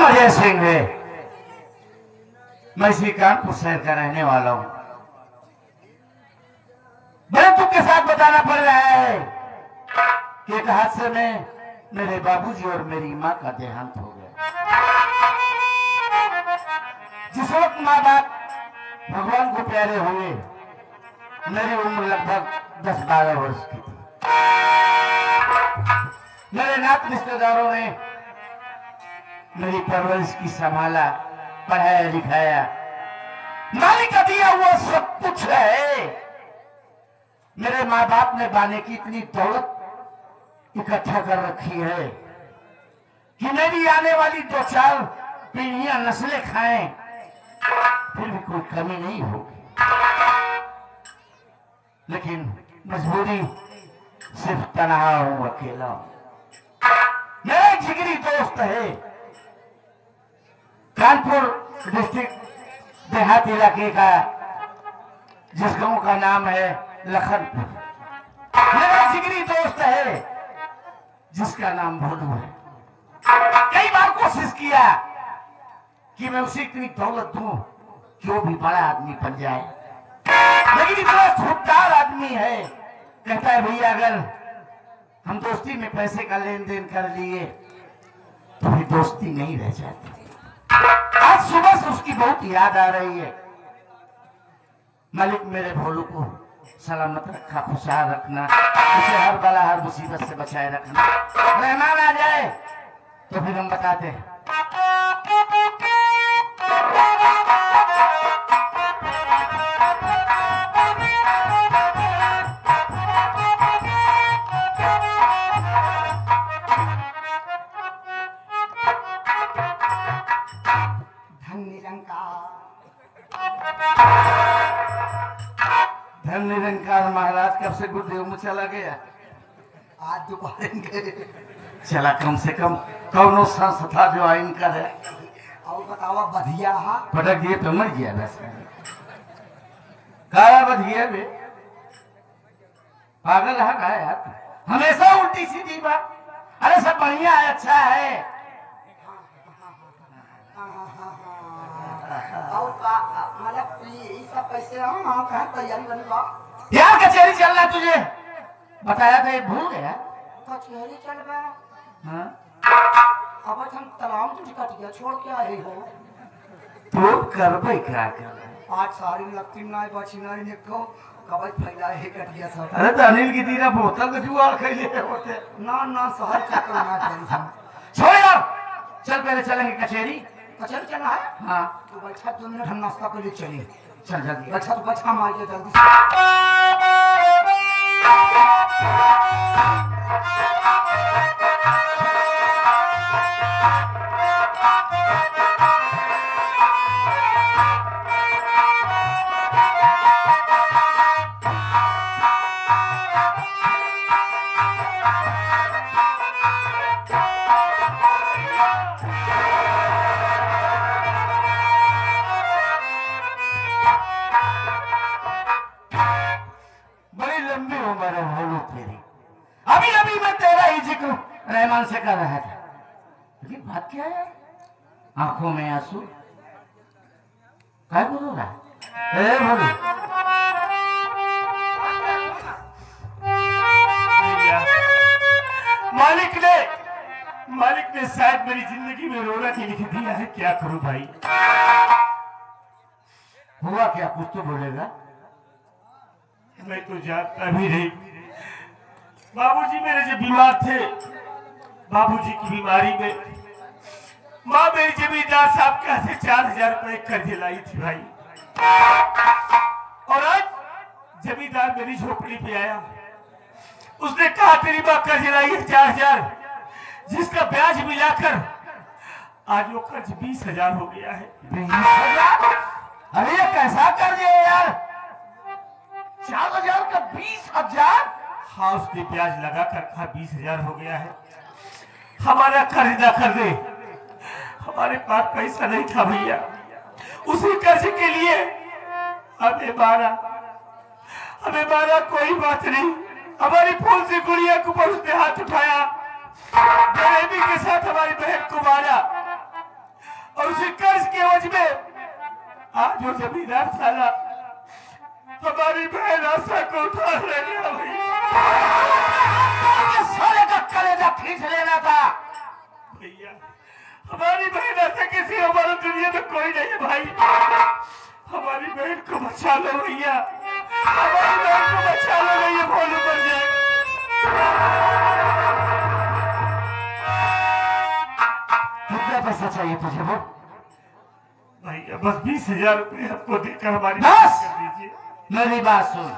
अजय सिंह है। मैं इसी कानपुर शहर का रहने वाला हूं। बड़े दुख के साथ बताना पड़ रहा है कि एक हादसे में मेरे बाबूजी और मेरी मां का देहांत हो गया। जिस वक्त माँ बाप भगवान को प्यारे हुए, मेरी उम्र लगभग 10-12 वर्ष की थी। मेरे नात रिश्तेदारों ने मेरी परवरिश की संभाला, पढ़ाया लिखाया। मालिक का दिया हुआ सब कुछ है। मेरे माँ बाप ने बाने की इतनी दौलत इकट्ठा कर रखी है कि मेरी आने वाली 2-4 पीढ़ियां नस्लें खाएं, फिर भी कोई कमी नहीं होगी। लेकिन मजबूरी सिर्फ तनहा हूं, अकेला हूं। मेरा एक जिगरी दोस्त है, कानपुर डिस्ट्रिक्ट देहात इलाके का, जिस गांव का नाम है लखनपुर। मेरा जिगरी दोस्त है जिसका नाम भोलू है। कई बार कोशिश किया कि मैं उसे इतनी दौलत दूं कि वो भी बड़ा आदमी बन जाए, लेकिन इतना खुददार आदमी है। कहता है भैया अगर हम दोस्ती में पैसे का लेन देन कर लिए तो भी दोस्ती नहीं रह जाती। आज सुबह से उसकी बहुत याद आ रही है। मालिक मेरे भोलू को सलामत रखा, खुशहाल रखना, उसे हर बला हर मुसीबत से बचाए रखना। मेहमान आ जाए तो फिर हम बताते हैं। धन निरंकार महाराज कब से गुरुदेव में चला गया? आज दोपहर चला, कम से कम कौनो संस्था जो आइन का है। और बतावा बधिया हा पटक दिए तो मर गया। वैसे काया बधिया बे, पागल है का यार, हमेशा उल्टी सीधी बात। अरे सब बढ़िया है, अच्छा है। और मतलब ये सब पैसे हम कहाँ तैयारी बनी बा? यार कचहरी चलना तुझे बताया था, ये भूल गया? कचहरी चल बा। हाँ? अब हम तलाम तुझे कट गया, छोड़ के आए हो। तो करबे क्या कर? आज सारी लगती ना बची ना देखो कब फैला है कट गया सब। अरे तो अनिल की तीरा बोतल का जुआर खेले होते ना ना शहर चक्कर ना करी हम। छोड़ यार, चल पहले चलेंगे कचहरी। कचहरी चलना है? हाँ तो बैठा 2 मिनट हम नाश्ता के लिए चले। चल जल्दी। बैठा तो बैठा मार के जल्दी से। बड़ी लंबी उम्र है भोलू तेरी। अभी अभी मैं तेरा ही जिक्र रहमान से कर रहा था, लेकिन बात क्या है? आंखों में आंसू क्या बोल रहा है? ए भोलू, मालिक ने शायद मेरी जिंदगी में रोना ही लिख दिया है। क्या करूं भाई? हुआ क्या? कुछ तो बोलेगा। मैं तो जानता भी नहीं। बाबूजी मेरे जो बीमार थे, बाबूजी की बीमारी में माँ मेरी जमींदार साहब के यहाँ से 4,000 रुपए कर्ज लाई थी भाई। और आज जमींदार मेरी झोपड़ी पे आया, उसने कहा तेरी माँ कर्ज लाई है 4,000, जिसका ब्याज मिलाकर आज वो कर्ज 20,000 हो गया है। 20,000? अरे ये कैसा कर्ज है यार? 4,000 का 20,000? हाँ, उसने ब्याज लगा कर कहा 20,000 हो गया है, हमारा कर्ज ना कर दे। हमारे पास पैसा नहीं था भैया, उसी कर्ज के लिए हमें मारा। कोई बात नहीं, हमारी फूल से गुड़िया के ऊपर उसने हाथ उठाया, गरीबी के साथ हमारी बहन को मारा। आज वो जमींदार साला हमारी बहन आशा को उठा ले गया भैया। साले का कलेजा खींच लेना था। भैया हमारी बहन आशा किसी हमारी दुनिया में कोई नहीं है भाई। हमारी बहन को बचा लो भैया, हमारी बहन को बचा लो, नहीं ये भोलू पर जाए। कितना पैसा चाहिए तुझे वो? भैया बस 20,000 रुपये आपको देकर हमारी बस? मदद कर दीजिए। मेरी बात सुन,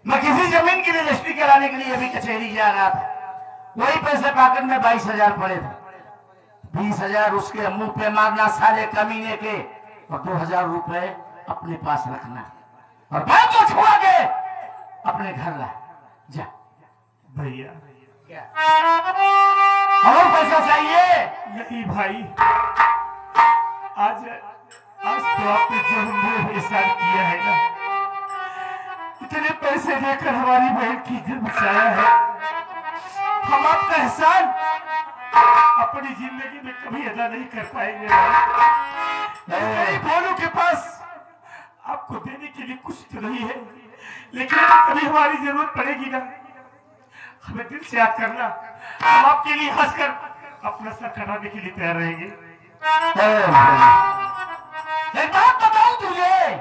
मैं किसी जमीन की रजिस्ट्री कराने के लिए अभी कचहरी जा रहा था। वही पैसे पॉकेट में 22,000 पड़े थे। 20,000 उसके मुंह पे मारना साले कमीने के, और 2,000 रुपए अपने पास रखना, और बात को छोड़ा के अपने घर ला जा। भैया और पैसा चाहिए? नहीं भाई, आज तो आपने जो हमने एहसान किया है ना, इतने पैसे देकर हमारी बहन की इज्जत बचाया है, हम आपका एहसान अपनी जिंदगी में कभी अदा नहीं कर पाएंगे भाई। भोलू के पास आपको देने के लिए कुछ तो नहीं है, लेकिन कभी हमारी जरूरत पड़ेगी ना, हमें दिल से याद करना, हम आपके लिए हंसकर अपना सर कटाने के लिए तैयार रहेंगे। एक बात बताऊं तुझे,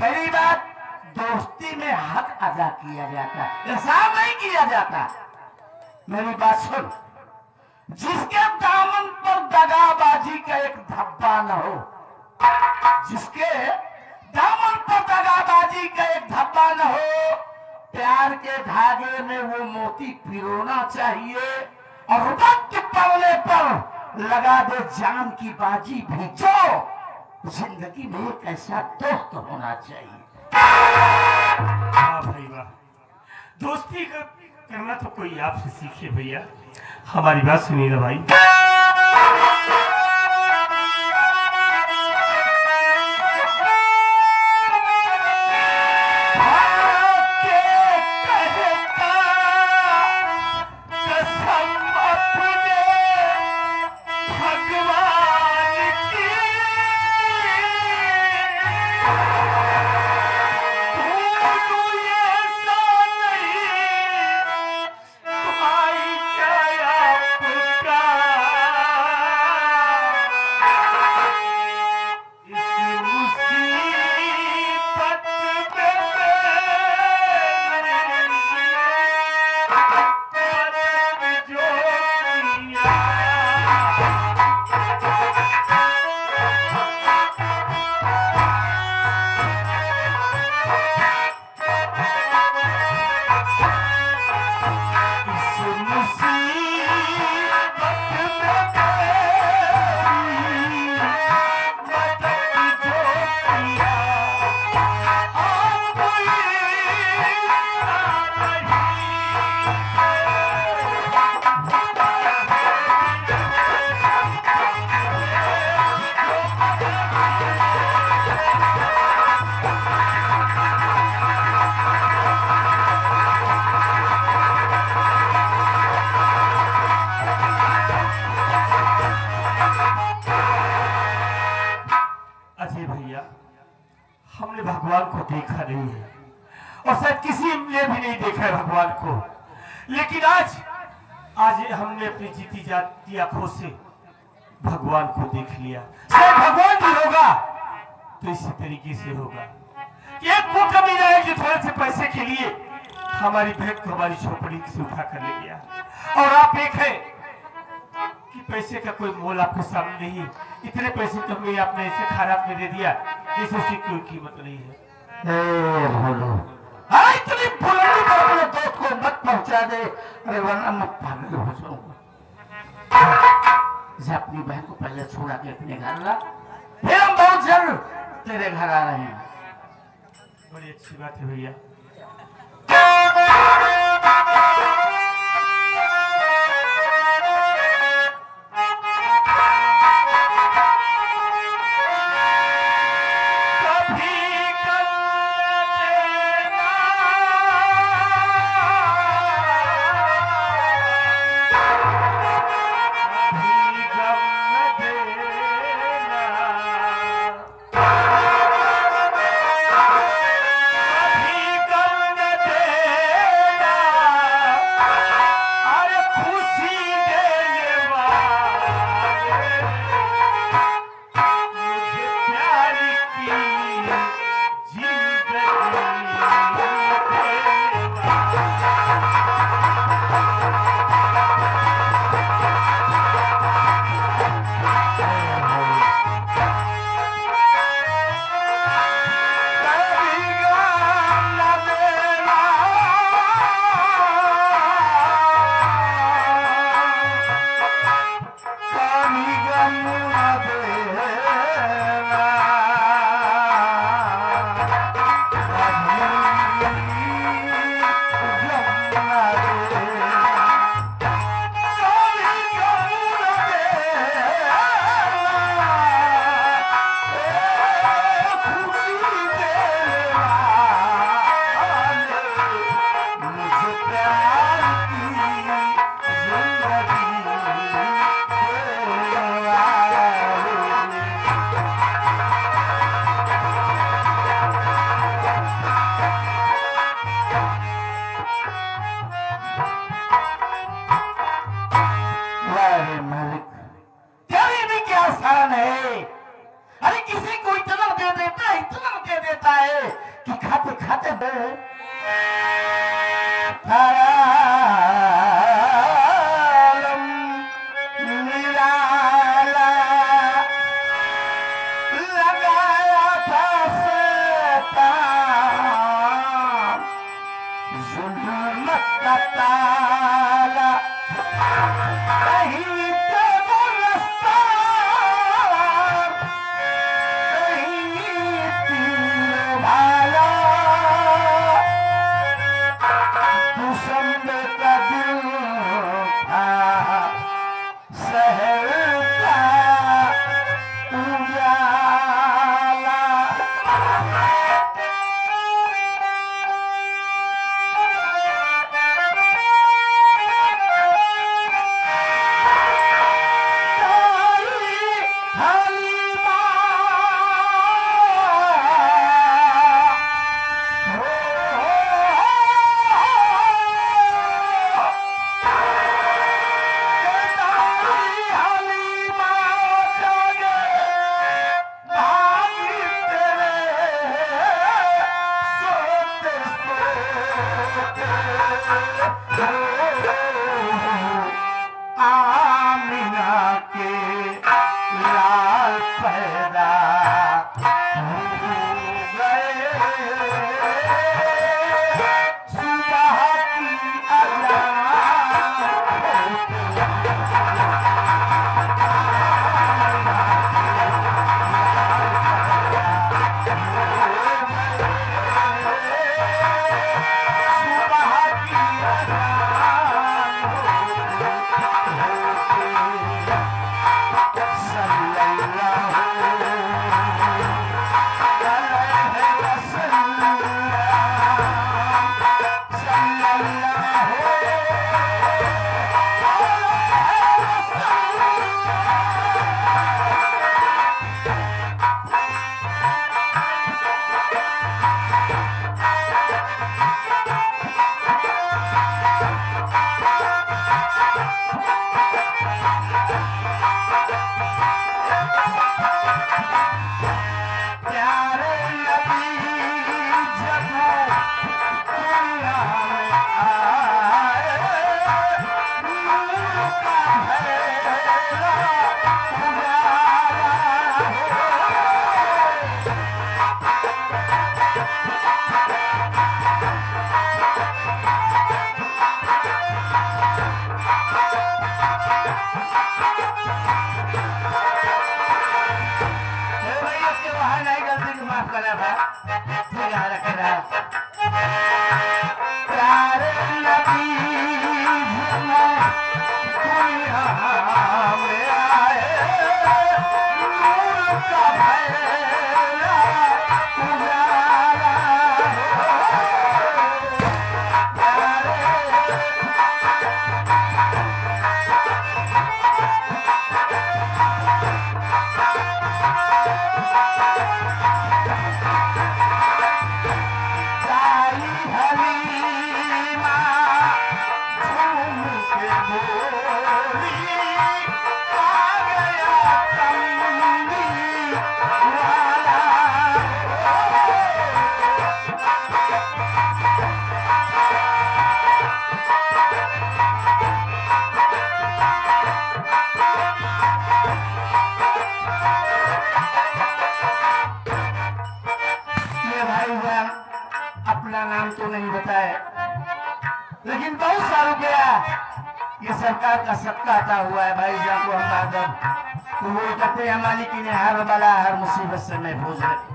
पहली बात, दोस्ती में हक अदा किया जाता, एहसान नहीं किया जाता। मेरी बात सुन, जिसके दामन पर दगाबाजी का एक धब्बा न हो, जिसके दामन पर दगाबाजी का एक धब्बा न हो, प्यार के धागे में वो मोती पिरोना चाहिए, और वक्त पड़ने पर लगा दे जान की बाजी भी। जो जिंदगी में एक ऐसा दोस्त होना चाहिए। वाह भाई वाह, दोस्ती करना तो कोई आपसे सीखे भैया। हमारी बात सुनिए ना भाई। नहीं है और शायद किसी ने भी नहीं देखा है भगवान को। लेकिन आज हमने अपनी जीती जाती आंखों से भगवान को देख लिया। शायद भगवान भी होगा तो इसी तरीके से होगा कि एक वो कमीना है जो थोड़े से पैसे के लिए हमारी बहन को हमारी झोपड़ी से उठा कर ले गया। और आप एक है कि पैसे का कोई मोल आपके सामने नहीं। इतने पैसे तो हमें आपने ऐसे खराब में दे दिया जैसे उसकी कोई कीमत नहीं है। अरे इतनी बुलंदी पर अपने दोस्त को मत पहुंचा दे, अरे वरना मैं पागल हो जाऊंगा। इसे अपनी बहन को पहले छोड़ा के अपने घर ला, फिर हम बहुत जल्द तेरे घर आ रहे हैं। बड़ी अच्छी बात है भैया। अरे किसी को इतना दे देता है कि खाते खाते लगाया था जुल्मत का ताला अपना नाम तो नहीं बताए, लेकिन बहुत साल हो गया ये सरकार का सबका आता हुआ है भाई साहब को हम बादल तो वो कहते हैं मालिक ने हर बला हर मुसीबत से महफूज रखे।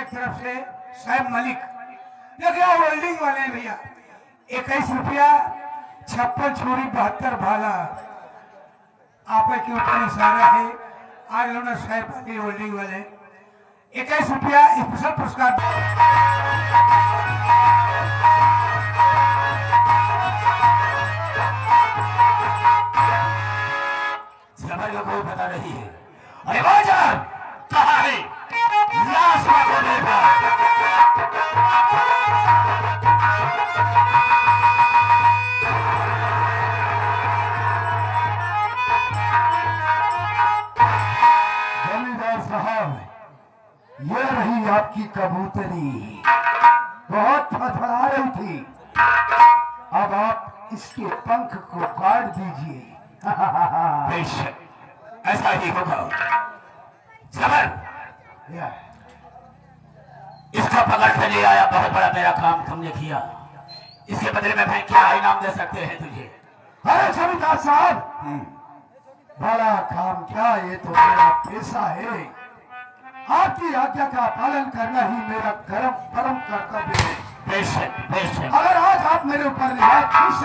तरफ से साहब मलिक लगे होल्डिंग वाले भैया 21 रुपया 56 छोरी 72 भाला आप के ऊपर इशारा है। आज लोग साहब वाली होल्डिंग वाले 21 रुपया स्पेशल पुरस्कार कोई पता नहीं है। अरे भाईजान कहाँ है लाश को लेकर जमींदार साहब ये रही आपकी कबूतरी बहुत फड़फड़ा रही थी। अब आप इसके पंख को काट दीजिए। बेशक ऐसा ही होगा। समर इसका पकड़ के ले आया। बहुत बड़ा मेरा काम तुमने किया। इसके बदले में मैं क्या इनाम दे सकते हैं तुझे? अरे जमींदार साहब बड़ा काम क्या, ये तो मेरा पेशा है। आपकी आज्ञा का पालन करना ही मेरा परम कर्तव्य है। बेशक बेशक। अगर आज आप मेरे ऊपर निगाह खींच